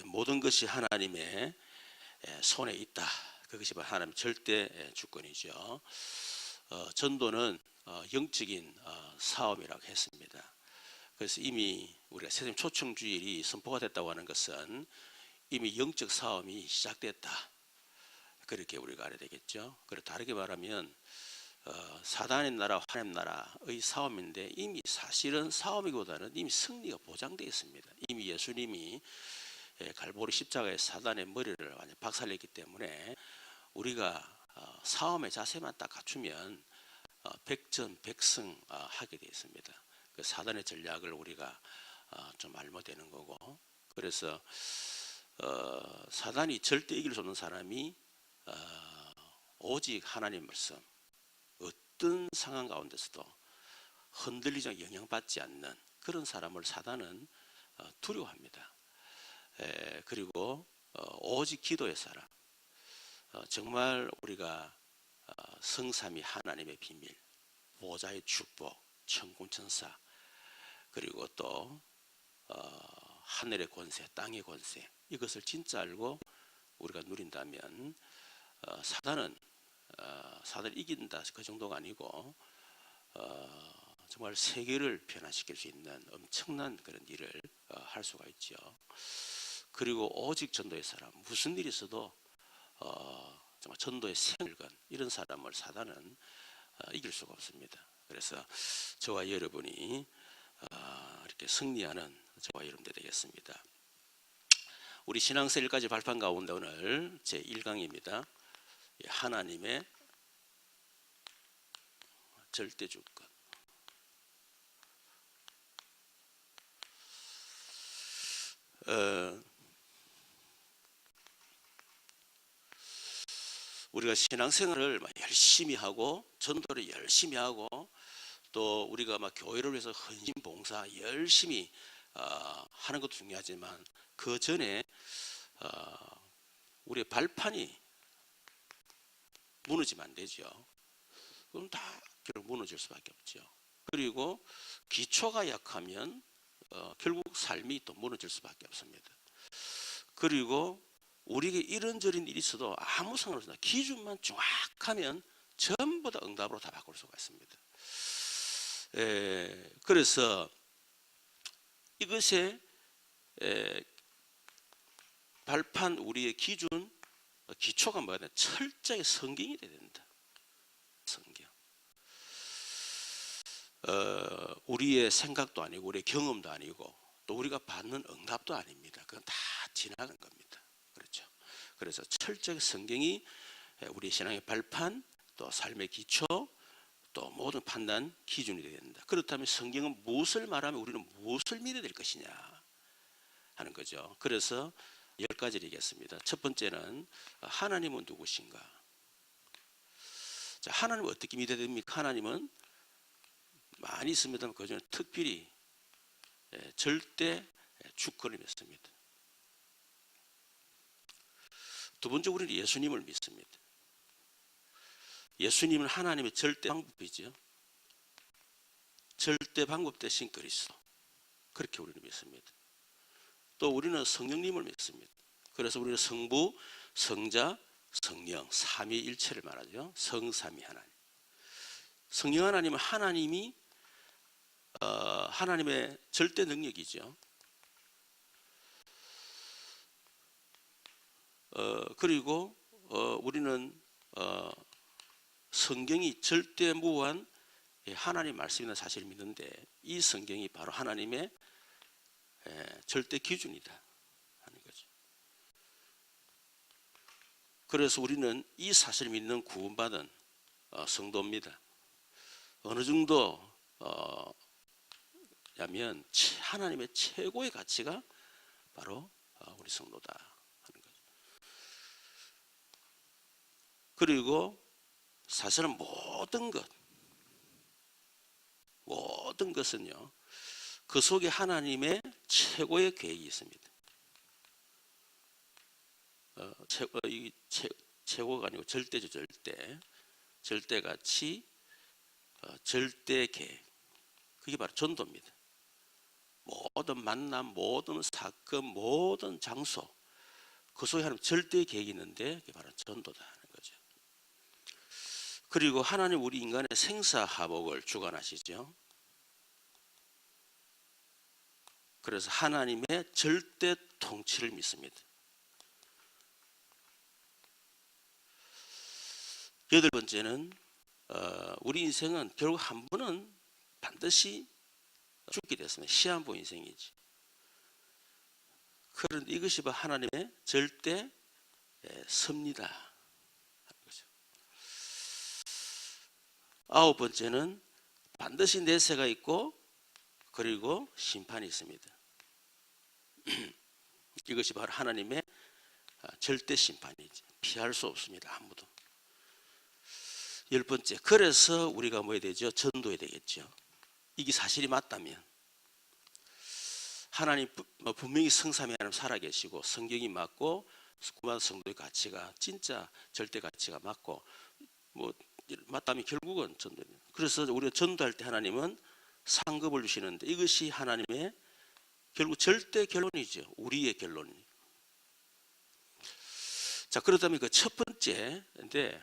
모든 것이 하나님의 손에 있다. 그것이 바로 하나님의 절대 주권이죠. 전도는 영적인 사업이라고 했습니다. 그래서 이미 우리가 세상 초청주일이 선포가 됐다고 하는 것은 이미 영적 사업이 시작됐다. 그렇게 우리가 알아야 되겠죠. 그리고 다르게 말하면 사단의 나라, 하나님 나라의 싸움인데 이미 사실은 싸움이보다는 이미 승리가 보장되어 있습니다. 이미 예수님이 갈보리 십자가에 사단의 머리를 완전 박살냈기 때문에 우리가 싸움의 자세만 딱 갖추면 백전백승 하게 되어 있습니다. 그 사단의 전략을 우리가 좀 알면 되는 거고, 그래서 사단이 절대 이길 수 없는 사람이 오직 하나님 말씀, 어떤 상황 가운데서도 흔들리지 영향받지 않는 그런 사람을 사단은 두려워합니다. 그리고 오직 기도의 사람, 정말 우리가 성삼위 하나님의 비밀, 보좌의 축복, 천군천사, 그리고 또 하늘의 권세, 땅의 권세, 이것을 진짜 알고 우리가 누린다면 사단을 이긴다 그 정도가 아니고 정말 세계를 변화시킬 수 있는 엄청난 그런 일을 할 수가 있죠. 그리고 오직 전도의 사람, 무슨 일이 있어도 정말 전도의 생일건 이런 사람을 사단은 이길 수가 없습니다. 그래서 저와 여러분이 이렇게 승리하는 저와 여러분 되겠습니다. 우리 신앙서 1가지 발판 가운데 오늘 제 1강입니다. 하나님의 절대 주권. 우리가 신앙생활을 열심히 하고 전도를 열심히 하고 또 우리가 막 교회를 위해서 헌신 봉사 열심히 하는 것도 중요하지만 그 전에 우리의 발판이 무너지면 안 되죠. 그럼 다 결국 무너질 수밖에 없죠. 그리고 기초가 약하면 결국 삶이 또 무너질 수밖에 없습니다. 그리고 우리에게 이런저런 일이 있어도 아무 상관없습니다. 기준만 정확하면 전부 다 응답으로 다 바꿀 수가 있습니다. 그래서 이것의 발판, 우리의 기준, 기초가 뭐냐? 철저히 성경이 돼야 된다. 성경. 우리의 생각도 아니고 우리의 경험도 아니고 또 우리가 받는 응답도 아닙니다. 그건 다 지나간 겁니다. 그렇죠. 그래서 철저히 성경이 우리 신앙의 발판, 또 삶의 기초, 또 모든 판단 기준이 되어야 된다. 그렇다면 성경은 무엇을 말하면 우리는 무엇을 믿어야 될 것이냐 하는 거죠. 그래서 10가지를 얘기했습니다. 첫 번째는 하나님은 누구신가? 자, 하나님은 어떻게 믿어야 됩니까? 하나님은 많이 있습니다만 그 중에 특별히 절대 주권을 믿습니다. 두 번째, 우리는 예수님을 믿습니다. 예수님은 하나님의 절대 방법이죠. 절대 방법 대신 그리스도. 그렇게 우리는 믿습니다. 또 우리는 성령님을 믿습니다. 그래서 우리는 성부, 성자, 성령, 삼위일체를 말하죠. 성삼위 하나님. 성령 하나님은 하나님의 절대 능력이죠. 그리고 우리는 성경이 절대무한 하나님 말씀이라는 사실을 믿는데 이 성경이 바로 하나님의 절대 기준이다 하는 거죠. 그래서 우리는 이 사실을 믿는 구원받은 성도입니다. 어느 정도 냐면 하나님의 최고의 가치가 바로 우리 성도다 하는 거죠. 그리고 사실은 모든 것은요, 그 속에 하나님의 최고의 계획이 있습니다. 최고가 아니고 절대죠. 절대가치, 절대 계획. 그게 바로 전도입니다. 모든 만남, 모든 사건, 모든 장소, 그 속에 하나님 절대 계획이 있는데 그게 바로 전도다 하는 거죠. 그리고 하나님 우리 인간의 생사화복을 주관하시죠. 그래서 하나님의 절대 통치를 믿습니다. 여덟 번째는 우리 인생은 결국 한 번은 반드시 죽게 됐습니다. 시한부 인생이지. 그런데 이것이 하나님의 절대 섭니다 하는 거죠. 아홉 번째는 반드시 내세가 있고 그리고 심판이 있습니다. 이것이 바로 하나님의 절대 심판이지. 피할 수 없습니다. 아무도. 열 번째, 그래서 우리가 뭐 해야 되죠? 전도해야 되겠죠. 이게 사실이 맞다면 하나님 분명히 성삼위 하나님 살아계시고 성경이 맞고 구만 성도의 가치가 진짜 절대 가치가 맞고 뭐 맞다면 결국은 전도입니다. 그래서 우리가 전도할 때 하나님은 상급을 주시는데 이것이 하나님의 결국 절대 결론이죠. 우리의 결론이. 자, 그렇다면 그 첫 번째인데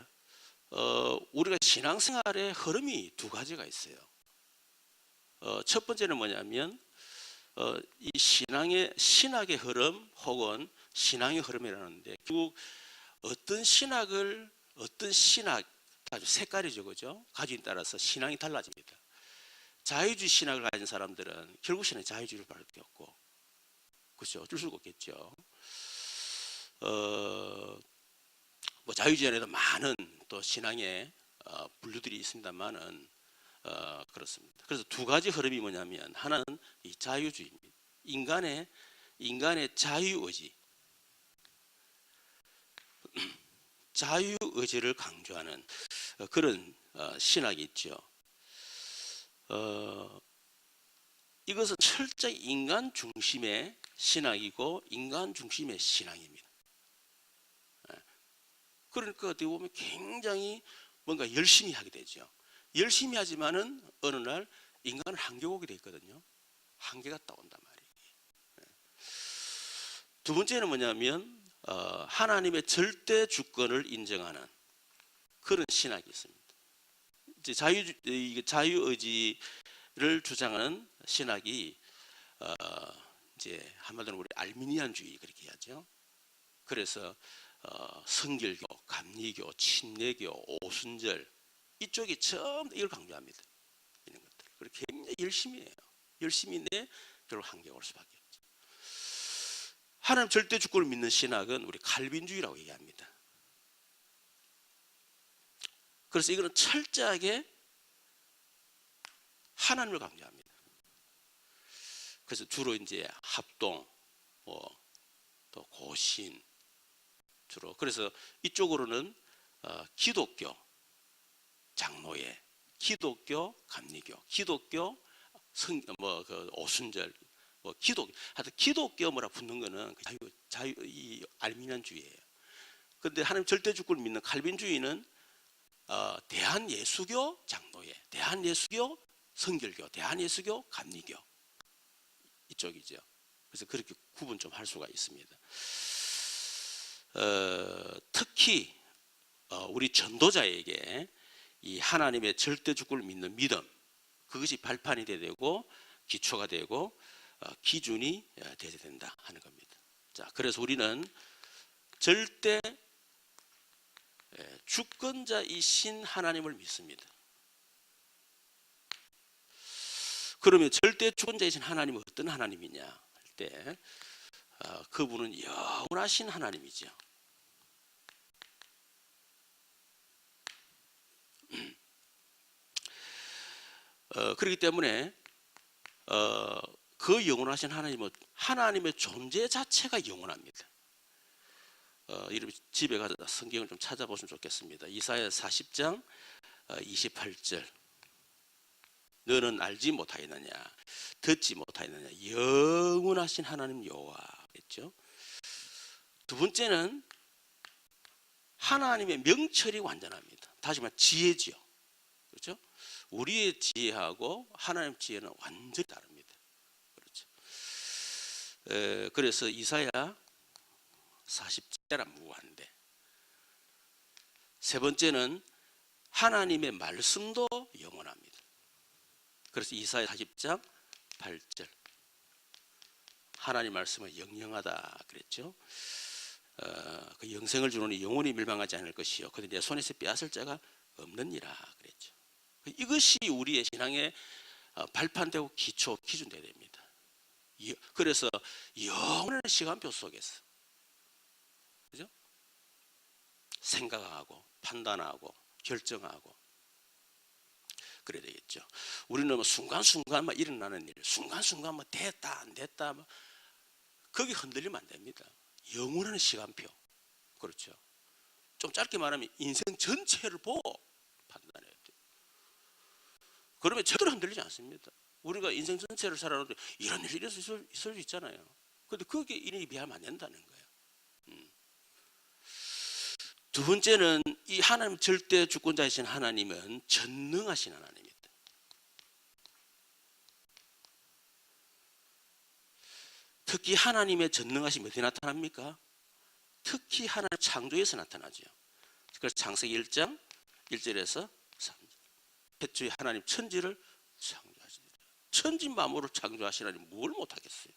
우리가 신앙생활의 흐름이 두 가지가 있어요. 첫 번째는 뭐냐면 이 신학의 흐름 혹은 신앙의 흐름이라는데 결국 어떤 신학 아주 색깔이죠, 그죠? 가지에 따라서 신앙이 달라집니다. 자유주의 신학을 가진 사람들은 결국 신앙이 자유주의를 밖에 없고, 그렇죠? 어쩔 수가 없겠죠. 뭐 자유주의 안에도 많은 또 신앙의 분류들이 있습니다만은 그렇습니다. 그래서 두 가지 흐름이 뭐냐면 하나는 이 자유주의입니다. 인간의 자유의지, 자유의지를 강조하는 그런 신학이 있죠. 이것은 철저히 인간 중심의 신학이고 인간 중심의 신앙입니다. 그러니까 어떻게 보면 굉장히 뭔가 열심히 하게 되죠. 열심히 하지만은 어느 날 인간은 한계가 오게 돼 있거든요. 한계가 따온단 말이에요. 두 번째는 뭐냐면 하나님의 절대 주권을 인정하는 그런 신학이 있습니다. 이제 자유의지를 주장하는 신학이 이제 한마디로 우리 알미니안주의 그렇게 하죠. 그래서 성결교, 감리교, 침례교, 오순절 이쪽이 전부 이걸 강조합니다. 이런 것들. 그렇게 굉장히 열심히 해요. 열심히 내 결국 한계가 올 수밖에 없죠. 하나님 절대 주권을 믿는 신학은 우리 칼빈주의라고 얘기합니다. 그래서 이거는 철저하게 하나님을 강조합니다. 그래서 주로 이제 합동, 또 고신 주로. 그래서 이쪽으로는 기독교 장로회, 기독교 감리교, 기독교 오순절, 하여튼 기독교 뭐라 붙는 거는 이 알미니안주의예요. 그런데 하나님 절대 주권을 믿는 칼빈주의는 대한예수교 장로회, 대한예수교 성결교, 대한예수교 감리교 이쪽이죠. 그래서 그렇게 구분 좀 할 수가 있습니다. 특히 우리 전도자에게 이 하나님의 절대 주권을 믿는 믿음, 그것이 발판이 되고 기초가 되고 기준이 되어야 된다 하는 겁니다. 자, 그래서 우리는 절대 주권자이신 하나님을 믿습니다. 그러면 절대 주권자이신 하나님은 어떤 하나님이냐 할 때 그분은 영원하신 하나님이죠. 그렇기 때문에 그 영원하신 하나님은 하나님의 존재 자체가 영원합니다. 여러분 집에 가서 성경을 좀 찾아보시면 좋겠습니다. 이사야 40장 28절 너는 알지 못하였느냐 듣지 못하였느냐 영원하신 하나님 여호와겠죠. 두 번째는 하나님의 명철이 완전합니다. 다시 말해 지혜지요. 그렇죠? 우리의 지혜하고 하나님 지혜는 완전히 다릅니다. 그렇죠? 그래서 이사야 40장이란 무고한데, 세 번째는 하나님의 말씀도 영원합니다. 그래서 이사야 40장 8절, 하나님 말씀은 영영하다 그랬죠. 그 영생을 주노니 영원히 멸망하지 않을 것이요 그런데 내 손에서 빼앗을 자가 없느니라 그랬죠. 이것이 우리의 신앙의 발판되고 기준되어야 됩니다. 그래서 영원한 시간표 속에서, 그죠? 생각하고 판단하고 결정하고 그래야 되겠죠. 우리는 뭐 순간순간 막 일어나는 일, 순간순간 뭐 됐다 안 됐다, 뭐 거기 흔들리면 안 됩니다. 영원한 시간표, 그렇죠. 좀 짧게 말하면 인생 전체를 보고 판단해야 돼요. 그러면 절대로 흔들리지 않습니다. 우리가 인생 전체를 살아오는데 이런 일이 있을 수 있잖아요. 그런데 그게 일이 비하면 안 된다는 거예요. 두 번째는 이 하나님 절대 주권자이신 하나님은 전능하신 하나님입니다. 특히 하나님의 전능하심이 어디 나타납니까? 특히 하나님 창조에서 나타나죠. 그래서 창세기 1장 1절에서 3절, 태초에 하나님 천지를 창조하시니라. 천지 만물을 창조하신 하나님 뭘 못하겠어요?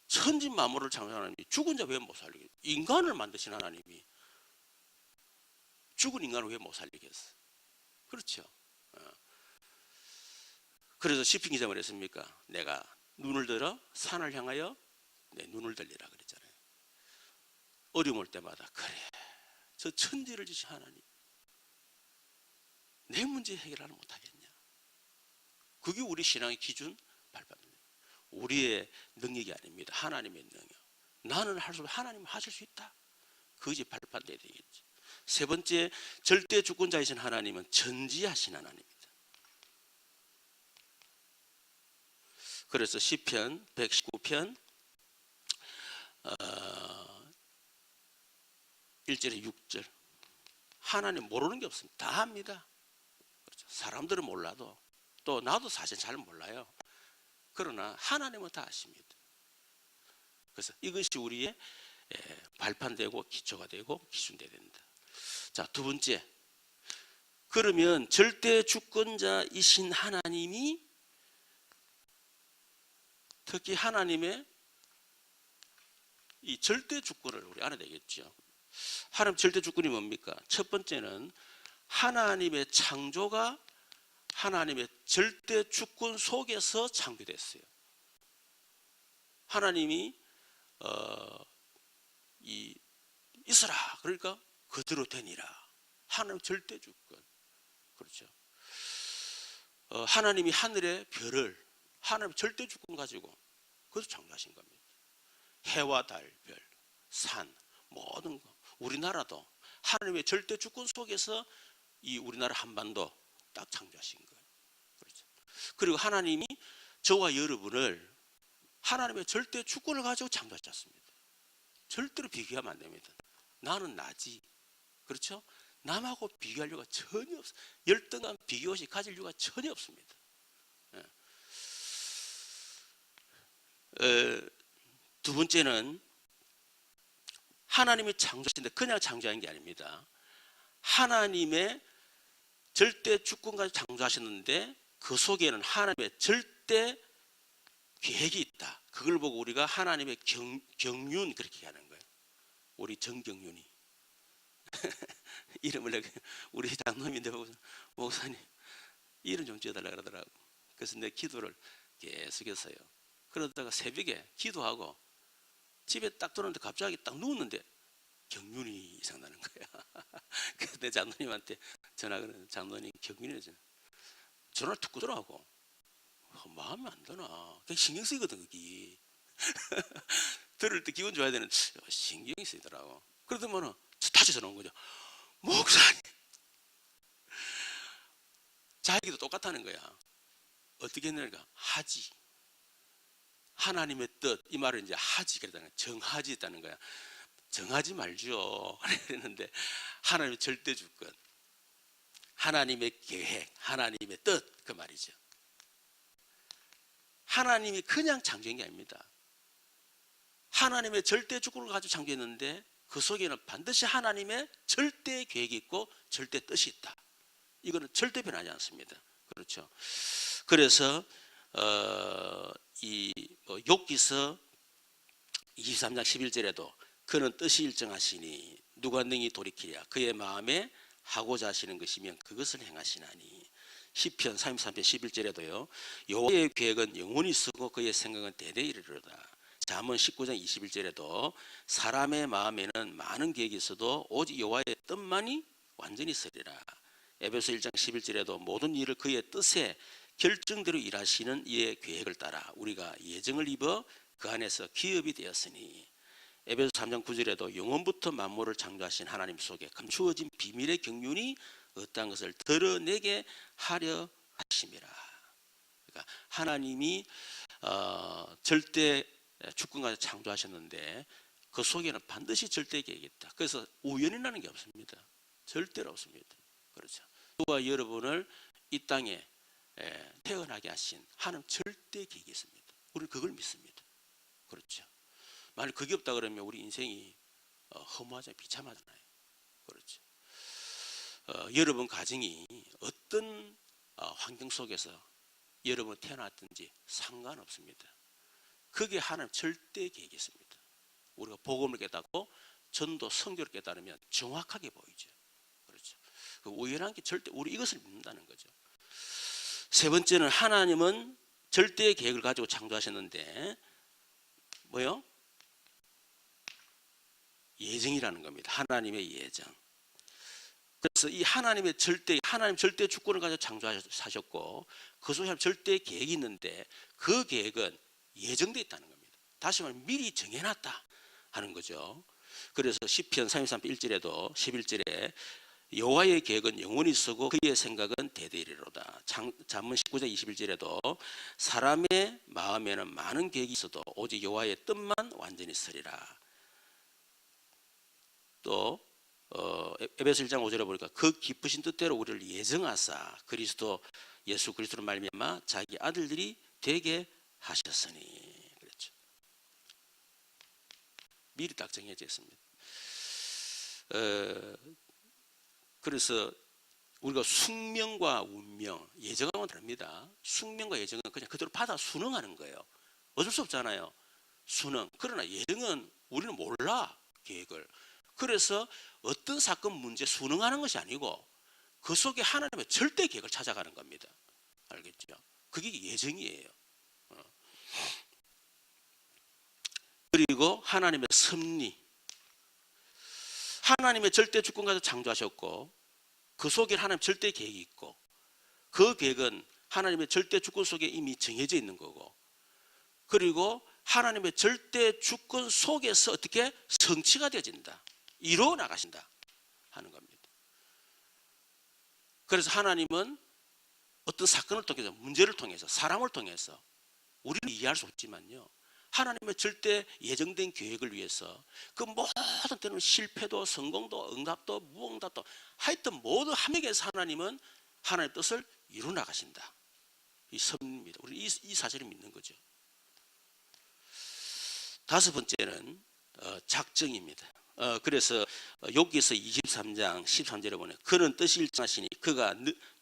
천지 만물을 창조하신 하나님이 죽은 자 왜 못 살리겠어요? 인간을 만드신 하나님이 죽은 인간을 왜 못 살리겠어요? 그렇죠. 그래서 시편 기자가 그랬습니까? 내가 눈을 들어 산을 향하여 내 눈을 들리라 그랬잖아요. 어려움 올 때마다 그래, 저 천지를 지신 하나님 내 문제 해결하는 못하겠냐? 그게 우리 신앙의 기준 발판입니다. 우리의 능력이 아닙니다. 하나님의 능력. 나는 할 수 없고 하나님은 하실 수 있다. 그것이 발판돼야 되겠지. 세 번째, 절대 주권자이신 하나님은 전지하신 하나님입니다. 그래서 시편 119편 1절에 6절, 하나님 모르는 게 없습니다. 다 합니다. 그렇죠. 사람들은 몰라도, 또 나도 사실 잘 몰라요. 그러나 하나님은 다 아십니다. 그래서 이것이 우리의 발판되고 기초가 되고 기준되어야 된다. 자, 두 번째, 그러면 절대 주권자이신 하나님이 특히 하나님의 이 절대 주권을 우리 알아야 되겠죠. 하나님 절대 주권이 뭡니까? 첫 번째는 하나님의 창조가 하나님의 절대 주권 속에서 창조됐어요. 하나님이 있어라 그러니까 그대로 되니라. 하나님 절대 주권. 그렇죠. 하나님이 하늘의 별을 하나님 절대 주권 가지고 그것을 창조하신 겁니다. 해와 달, 별, 산, 모든 거. 우리나라도 하나님의 절대 주권 속에서 이 우리나라 한반도 딱 창조하신 거예요. 그렇죠. 그리고 하나님이 저와 여러분을 하나님의 절대 주권을 가지고 창조하지 않습니다. 절대로 비교하면 안 됩니다. 나는 나지. 그렇죠? 남하고 비교할 이유가 전혀 없어요. 열등한 비교의식 가질 이유가 전혀 없습니다. 두 번째는 하나님이 창조하신데 그냥 창조한 게 아닙니다. 하나님의 절대 주권까지 창조하셨는데 그 속에는 하나님의 절대 계획이 있다. 그걸 보고 우리가 하나님의 경륜 그렇게 하는 거예요. 우리 정경륜이 이름을 내가 우리 장로님인데 보고 목사님 이름 좀 지어달라 그러더라고. 그래서 내 기도를 계속했어요. 그러다가 새벽에 기도하고 집에 딱 들어오는데 갑자기 딱 누웠는데 경륜이 이상나는 거야. 그래서 내 장로님한테 전화하는 장로님 경륜이 전화를 툭 끄더라고. 마음에 안 드나. 그게 신경 쓰이거든 그게. 들을 때 기분 좋아야 되는 신경이 쓰이더라고. 그러더만은 다시 전화 온 거죠. 목사님 자기도 똑같다는 거야. 어떻게 했느냐 하지. 하나님의 뜻, 이 말을 이제 하지 그랬다는 거야. 정하지 했다는 거야. 정하지 말죠 그랬는데 하나님의 절대 주권, 하나님의 계획, 하나님의 뜻 그 말이죠. 하나님이 그냥 창조한 게 아닙니다. 하나님의 절대 주권을 가지고 창조했는데 그 속에는 반드시 하나님의 절대 계획이 있고 절대 뜻이 있다. 이거는 절대 변하지 않습니다. 그렇죠. 그래서 욥기서 23장 11절에도 그는 뜻이 일정하시니 누가 능히 돌이키랴 그의 마음에 하고자 하시는 것이면 그것을 행하시나니. 시편 33편 11절에도요. 여호와의 계획은 영원히 쓰고 그의 생각은 대대에 이르리로다. 잠언 19장 21절에도 사람의 마음에는 많은 계획이 있어도 오직 여호와의 뜻만이 완전히 서리라. 에베소 1장 11절에도 모든 일을 그의 뜻에 결정대로 일하시는 이의 계획을 따라 우리가 예정을 입어 그 안에서 기업이 되었으니. 에베소 3장 9절에도 영원부터 만물을 창조하신 하나님 속에 감추어진 비밀의 경륜이 어떠한 것을 드러내게 하려 하심이라. 그러니까 하나님이 절대 주권까지 창조하셨는데 그 속에는 반드시 절대 계획이 있다. 그래서 우연이라는 게 없습니다. 절대로 없습니다. 그렇죠. 누가 여러분을 이 땅에 태어나게 하신 하나님 절대 계획이 있습니다. 우리는 그걸 믿습니다. 그렇죠. 만약 그게 없다 그러면 우리 인생이 허무하잖아요. 비참하잖아요. 그렇죠. 여러분 가정이 어떤 환경 속에서 여러분 태어났든지 상관없습니다. 그게 하나님 절대 계획이 있습니다. 우리가 복음을 깨닫고 전도 선교를 깨달으면 정확하게 보이죠. 그렇죠. 그 우연한 게 절대 우리 이것을 믿는다는 거죠. 세 번째는 하나님은 절대의 계획을 가지고 창조하셨는데 뭐요? 예정이라는 겁니다. 하나님의 예정. 그래서 이 하나님 절대 주권을 가지고 창조하셨고 그 속에 절대 계획이 있는데 그 계획은 예정되어 있다는 겁니다. 다시 말하면 미리 정해놨다 하는 거죠. 그래서 시편 33편 1절에도 11절에 여호와의 계획은 영원히 서고 그의 생각은 대대이리로다. 잠언 19장 21절에도 사람의 마음에는 많은 계획이 있어도 오직 여호와의 뜻만 완전히 서리라. 또 에베소 1장 5절에 보니까 그 기쁘신 뜻대로 우리를 예정하사 그리스도 예수 그리스도로 말미암아 자기 아들들이 되게 하셨으니. 그렇죠. 미리 딱 정해져 있습니다. 그래서 우리가 숙명과 운명, 예정하고는 다릅니다. 숙명과 예정은 그냥 그대로 받아 순응하는 거예요. 어쩔 수 없잖아요. 순응. 그러나 예정은 우리는 몰라, 계획을. 그래서 어떤 사건 문제 순응하는 것이 아니고 그 속에 하나님의 절대 계획을 찾아가는 겁니다. 알겠죠? 그게 예정이에요. 그리고 하나님의 섭리, 하나님의 절대 주권 가지고 창조하셨고 그 속에 하나님 절대 계획이 있고 그 계획은 하나님의 절대 주권 속에 이미 정해져 있는 거고 그리고 하나님의 절대 주권 속에서 어떻게 성취가 되어진다, 이루어 나가신다 하는 겁니다. 그래서 하나님은 어떤 사건을 통해서, 문제를 통해서, 사람을 통해서 우리는 이해할 수 없지만요, 하나님의 절대 예정된 계획을 위해서 그 모든 때는 실패도 성공도 응답도 무응답도 하여튼 모든 함에게서 하나님은 하나님의 뜻을 이루어 나가신다. 이 섭리입니다. 우리 이 사실을 믿는 거죠. 다섯 번째는 작정입니다. 그래서 욥기서 23장 13절에 보면 그는 뜻이 일정하시니 그가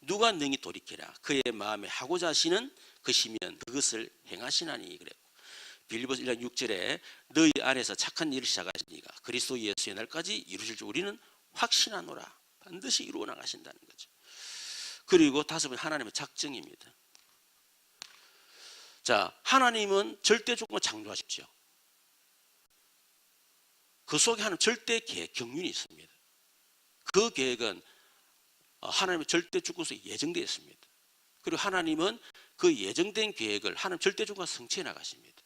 누가 능히 돌이키라 그의 마음에 하고자 하시는 것이면 그것을 행하시나니 그랬고, 빌립보서 1장 6절에 너희 안에서 착한 일을 시작하시니가 그리스도 예수의 날까지 이루실 줄 우리는 확신하노라. 반드시 이루어 나가신다는 거죠. 그리고 다섯 번째 하나님의 작정입니다. 자, 하나님은 절대 조건을 창조하십시오. 그 속에 하나님 절대 계획, 경륜이 있습니다. 그 계획은 하나님의 절대 주권 속에 예정되어 있습니다. 그리고 하나님은 그 예정된 계획을 하나님 절대 주권과 성취해 나가십니다.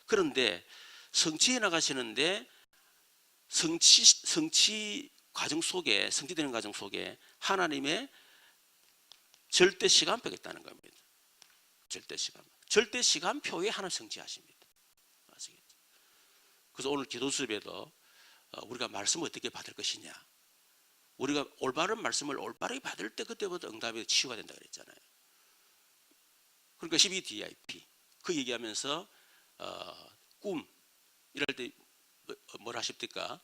그런데 성취해 나가시는데 성취 과정 속에, 성취되는 과정 속에 하나님의 절대 시간표가 있다는 겁니다. 절대 시간표에 하나님 성취하십니다. 아시겠죠? 그래서 오늘 기도 수업에도 우리가 말씀을 어떻게 받을 것이냐, 우리가 올바른 말씀을 올바르게 받을 때 그때부터 응답이 치유가 된다 그랬잖아요. 그러니까 12DIP 그 얘기하면서 꿈, 이럴 때 뭘 하십니까?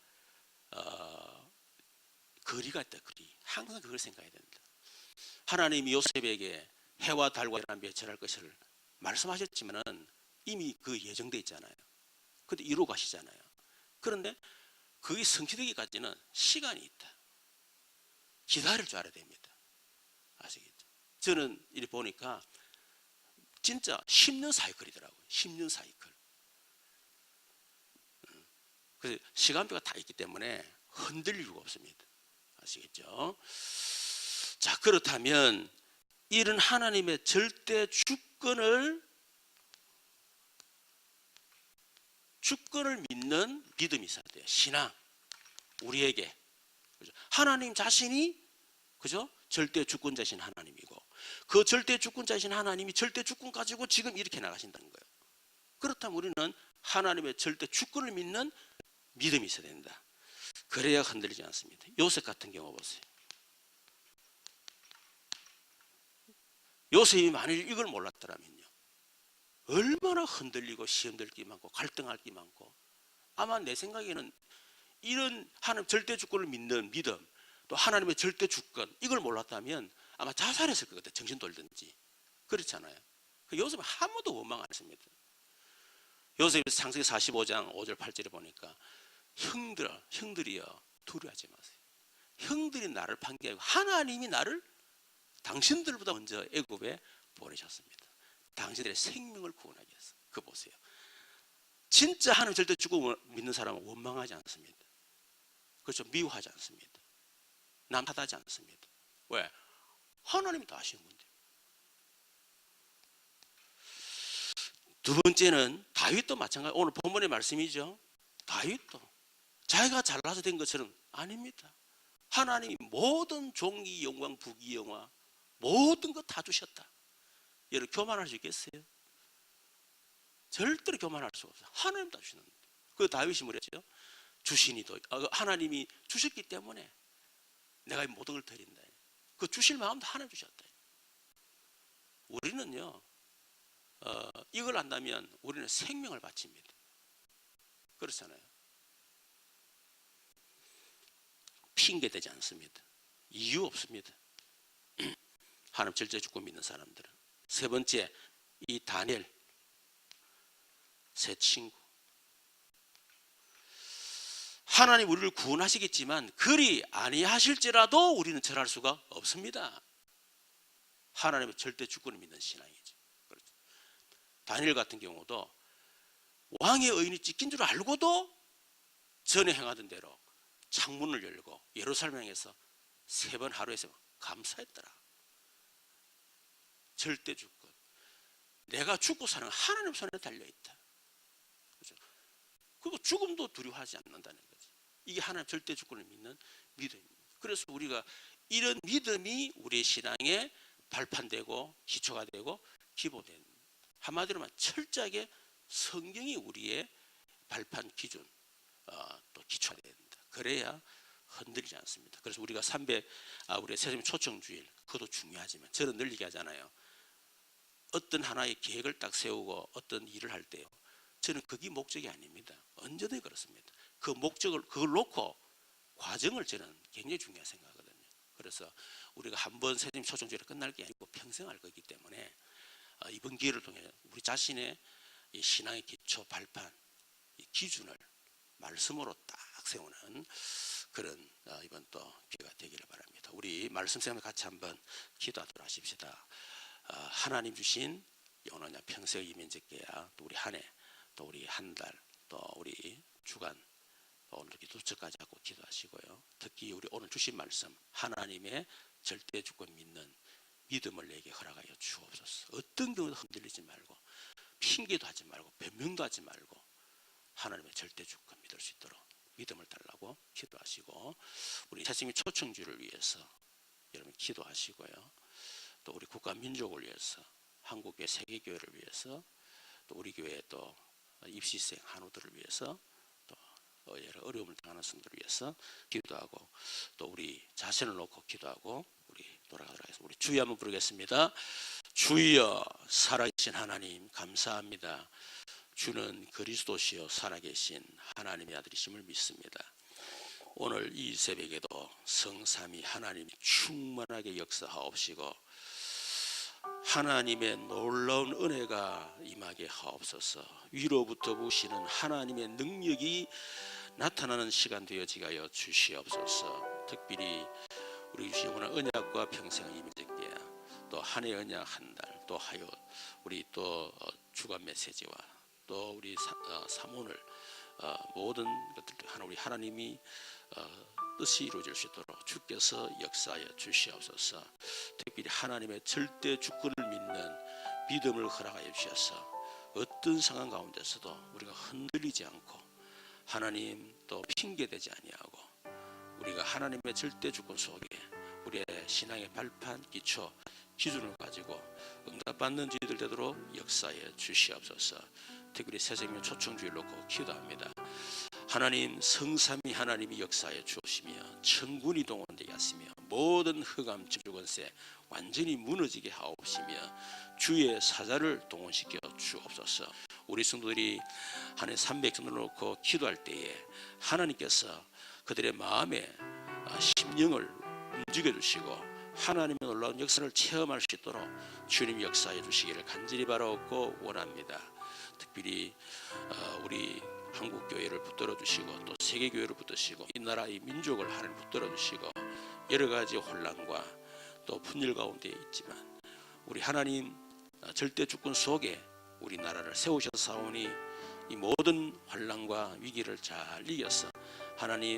거리가 있다. 거리. 항상 그걸 생각해야 된다. 하나님이 요셉에게 해와 달과 열한 절할 것을 말씀하셨지만은 이미 그 예정돼 있잖아요. 근데 이루어 가시잖아요. 그런데 그게 성취되기까지는 시간이 있다. 기다릴 줄 알아야 됩니다. 아시겠죠? 저는 이렇게 보니까 진짜 10년 사이클이더라고요. 10년 사이클. 그래서 시간표가 다 있기 때문에 흔들릴 이유가 없습니다. 아시겠죠? 자, 그렇다면 이런 하나님의 절대 주권을 믿는 믿음이 있어야 돼요. 신앙. 우리에게. 그죠? 하나님 자신이, 그죠? 절대 주권자신 하나님이고, 그 절대 주권자신 하나님이 절대 주권 가지고 지금 이렇게 나가신다는 거예요. 그렇다면 우리는 하나님의 절대 주권을 믿는 믿음이 있어야 된다. 그래야 흔들리지 않습니다. 요셉 같은 경우 보세요. 요셉이 만일 이걸 몰랐더라면요, 얼마나 흔들리고 시험될 게 많고 갈등할 게 많고, 아마 내 생각에는 이런 하나님 절대 주권을 믿는 믿음, 또 하나님의 절대 주권, 이걸 몰랐다면 아마 자살했을 것 같아요. 정신 돌든지. 그렇잖아요. 요셉은 한 번도 원망 안 했습니다. 요셉이 창세기 45장 5절 8절에 보니까 형들이여 두려워하지 마세요. 형들이 나를 판결하고 하나님이 나를 당신들보다 먼저 애굽에 보내셨습니다. 당신들의 생명을 구원하기 위해서. 그거 보세요. 진짜 하나님 절대 주권을 믿는 사람은 원망하지 않습니다. 그렇죠? 미워하지 않습니다. 남 탓하지 않습니다. 왜? 하나님이 다 하시는 건데. 두 번째는 다윗도 마찬가지. 오늘 본문의 말씀이죠. 다윗도 자기가 잘나서 된 것처럼 아닙니다. 하나님이 모든 종기 영광 부귀 영화 모든 것 다 주셨다. 여러분 교만할 수 있겠어요? 절대로 교만할 수 없어요. 하나님 다 주시는데. 그 다윗이 뭐랬죠? 주시니도 하나님이 주셨기 때문에 내가 이 모든 걸 드린다. 그 주실 마음도 하나님 주셨다. 우리는요, 이걸 안다면 우리는 생명을 바칩니다. 그렇잖아요. 핑계 대지 않습니다. 이유 없습니다. 하나님 절대 주권 믿는 사람들은. 세 번째, 이 다니엘 새 친구. 하나님 우리를 구원하시겠지만 그리 아니하실지라도 우리는 절할 수가 없습니다. 하나님의 절대 주권을 믿는 신앙이죠. 그렇죠. 다니엘 같은 경우도 왕의 의인이 찢긴 줄 알고도 전에 행하던 대로 창문을 열고 예루살렘 향해서 3번 하루에 3번 감사했더라. 절대 주권. 내가 죽고 사는 하나님 손에 달려있다. 그렇죠? 그리고 죽음도 두려워하지 않는다는 거죠. 이게 하나님 절대 주권을 믿는 믿음입니다. 그래서 우리가 이런 믿음이 우리의 신앙에 발판되고 기초가 되고 기본된, 한마디로만 철저하게 성경이 우리의 발판 기준, 또 기초가 된다. 그래야 흔들리지 않습니다. 그래서 우리가 우리 세상 초청주일, 그것도 중요하지만 저는 늘 얘기하잖아요. 어떤 하나의 계획을 딱 세우고 어떤 일을 할 때요, 저는 그게 목적이 아닙니다. 언제든 그렇습니다. 그 목적을 그걸 놓고 과정을 저는 굉장히 중요하게 생각하거든요. 그래서 우리가 한번 세상 초청주일이 끝날 게 아니고 평생 할 거기 때문에 이번 기회를 통해 우리 자신의 이 신앙의 기초 발판, 이 기준을 말씀으로 딱 세우는 그런 이번 또 기회가 되기를 바랍니다. 우리 말씀 생각에 같이 한번 기도하도록 하십시다. 하나님 주신 영원한 평생 이면적 계약, 또 우리 한 해, 또 우리 한 달, 또 우리 주간, 오늘 이렇게 두철까지 하고 기도하시고요. 특히 우리 오늘 주신 말씀, 하나님의 절대 주권 믿는 믿음을 내게 허락하여 주옵소서. 어떤 경우도 흔들리지 말고 핑계도 하지 말고 변명도 하지 말고 하나님의 절대 주권 믿을 수 있도록 믿음을 달라고 기도하시고, 우리 세상의 초청주를 위해서 여러분 기도하시고요. 또 우리 국가 민족을 위해서, 한국교회 세계교회를 위해서, 또 우리 교회 또 입시생 한우들을 위해서, 또 여러 어려움을 당하는 성도를 위해서 기도하고, 또 우리 자신을 놓고 기도하고 우리 돌아가도록 하겠습니다. 우리 주여 한번 부르겠습니다. 주여 살아계신 하나님 감사합니다. 주는 그리스도시요 살아계신 하나님의 아들이심을 믿습니다. 오늘 이 새벽에도 성삼위 하나님이 충만하게 역사하옵시고 하나님의 놀라운 은혜가 임하게 하옵소서. 위로부터 부시는 하나님의 능력이 나타나는 시간 되어지게 하여 주시옵소서. 특별히 우리 영원한 언약과 평생을 임재께 또 한 해 언약 한 달 또 하여 우리 또 주간 메시지와 또 우리 사문을 모든 것들 하나 우리 하나님이 뜻이 이루어질 수 있도록 주께서 역사하여 주시옵소서. 특별히 하나님의 절대 주권을 믿는 믿음을 허락하여 주셔서 어떤 상황 가운데서도 우리가 흔들리지 않고 하나님 또 핑계대지 아니하고 우리가 하나님의 절대 주권 속에 우리의 신앙의 발판 기초 기준을 가지고 응답받는 저희들 되도록 역사해 주시옵소서. 특별히 새생명 초청주의를 놓고 기도합니다. 하나님 성삼위 하나님이 역사해 주옵시며 천군이 동원되게 하시며 모든 흑암 저주권세 완전히 무너지게 하옵시며 주의 사자를 동원시켜 주옵소서. 우리 성도들이 한 해 300성도를 놓고 기도할 때에 하나님께서 그들의 마음에 심령을 움직여 주시고 하나님의 놀라운 역사를 체험할 수 있도록 주님 역사해 주시기를 간절히 바라옵고 원합니다. 특별히 우리 한국교회를 붙들어 주시고 또 세계교회를 붙드시고 이 나라의 민족을 하나님 붙들어 주시고 여러 가지 혼란과 또 분열 가운데 있지만 우리 하나님 절대 주권 속에 우리 나라를 세우셔서 사오니 이 모든 환난과 위기를 잘 이겨서 하나님